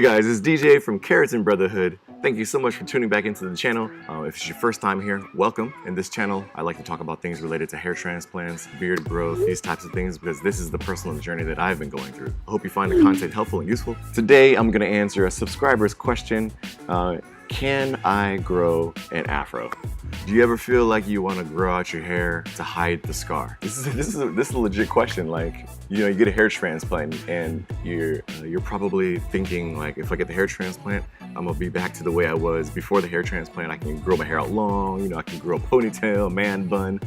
guys, it's DJ from Keratin Brotherhood. Thank you so much for tuning back into the channel. If it's your first time here, welcome. In this channel, I like to talk about things related to hair transplants, beard growth, these types of things, because this is the personal journey that I've been going through. I hope you find the content helpful and useful. Today, I'm gonna answer a subscriber's question. Can I grow an afro? Do you ever feel like you want to grow out your hair to hide the scar? This is a legit question. Like, you get a hair transplant and you're probably thinking, like, if I get the hair transplant, I'm gonna be back to the way I was before the hair transplant. I can grow my hair out long, I can grow a ponytail, man bun.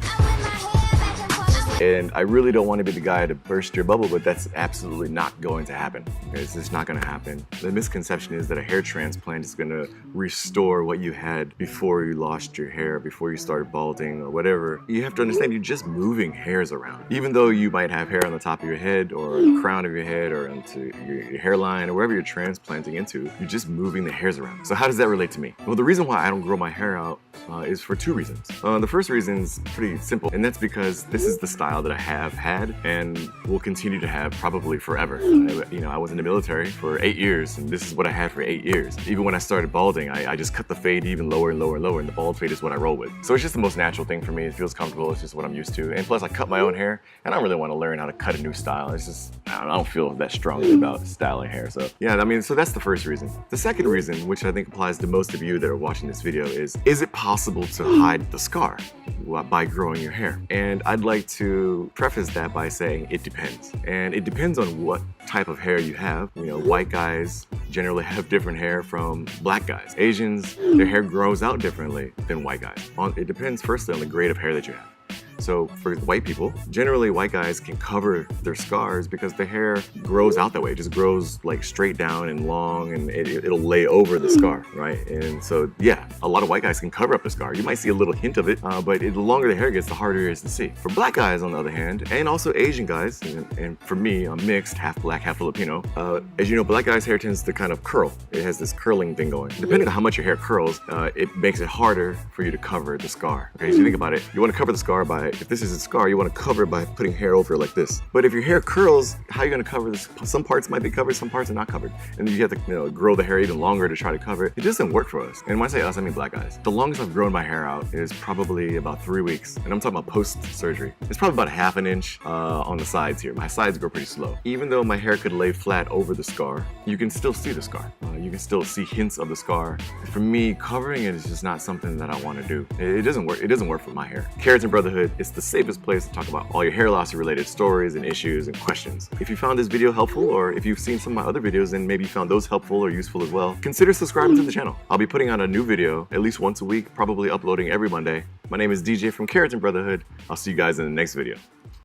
And I really don't want to be the guy to burst your bubble, but that's absolutely not going to happen. It's just not going to happen. The misconception is that a hair transplant is going to restore what you had before you lost your hair, before you started balding or whatever. You have to understand you're just moving hairs around. Even though you might have hair on the top of your head or the crown of your head or into your hairline or wherever you're transplanting into, you're just moving the hairs around. So how does that relate to me? Well, the reason why I don't grow my hair out is for two reasons. The first reason is pretty simple, and that's because this is the style that I have had and will continue to have probably forever. I was in the military for 8 years, and this is what I had for 8 years. Even when I started balding, I just cut the fade even lower and lower and lower, and the bald fade is what I roll with. So it's just the most natural thing for me. It feels comfortable. It's just what I'm used to. And plus, I cut my own hair, and I don't really want to learn how to cut a new style. It's just, I don't feel that strongly about styling hair. So yeah, so that's the first reason. The second reason, which I think applies to most of you that are watching this video, is it possible to hide the scar by growing your hair? And I'd like to preface that by saying it depends. And it depends on what type of hair you have. White guys generally have different hair from black guys. Asians, their hair grows out differently than white guys. It depends firstly on the grade of hair that you have. So for white people, generally white guys can cover their scars because the hair grows out that way. It just grows like straight down and long, and it'll lay over the scar, right? And so yeah, a lot of white guys can cover up the scar. You might see a little hint of it, but the longer the hair gets, the harder it is to see. For black guys, on the other hand, and also Asian guys, and for me, I'm mixed, half black, half Filipino. As you know, black guys' hair tends to kind of curl. It has this curling thing going. Depending on how much your hair curls, it makes it harder for you to cover the scar. Okay, so you think about it, you want to cover the scar by, if this is a scar, you want to cover it by putting hair over it like this. But if your hair curls, how are you going to cover this? Some parts might be covered, some parts are not covered. And you have to grow the hair even longer to try to cover it. It doesn't work for us. And when I say us, I mean black guys. The longest I've grown my hair out is probably about 3 weeks. And I'm talking about post-surgery. It's probably about ½ an inch on the sides here. My sides grow pretty slow. Even though my hair could lay flat over the scar, you can still see the scar. You can still see hints of the scar. For me, covering it is just not something that I want to do. It doesn't work. It doesn't work for my hair. Keratin Brotherhood, it's the safest place to talk about all your hair loss related stories and issues and questions. If you found this video helpful, or if you've seen some of my other videos and maybe you found those helpful or useful as well, consider subscribing to the channel. I'll be putting out a new video at least once a week, probably uploading every Monday. My name is DJ from Keratin Brotherhood. I'll see you guys in the next video.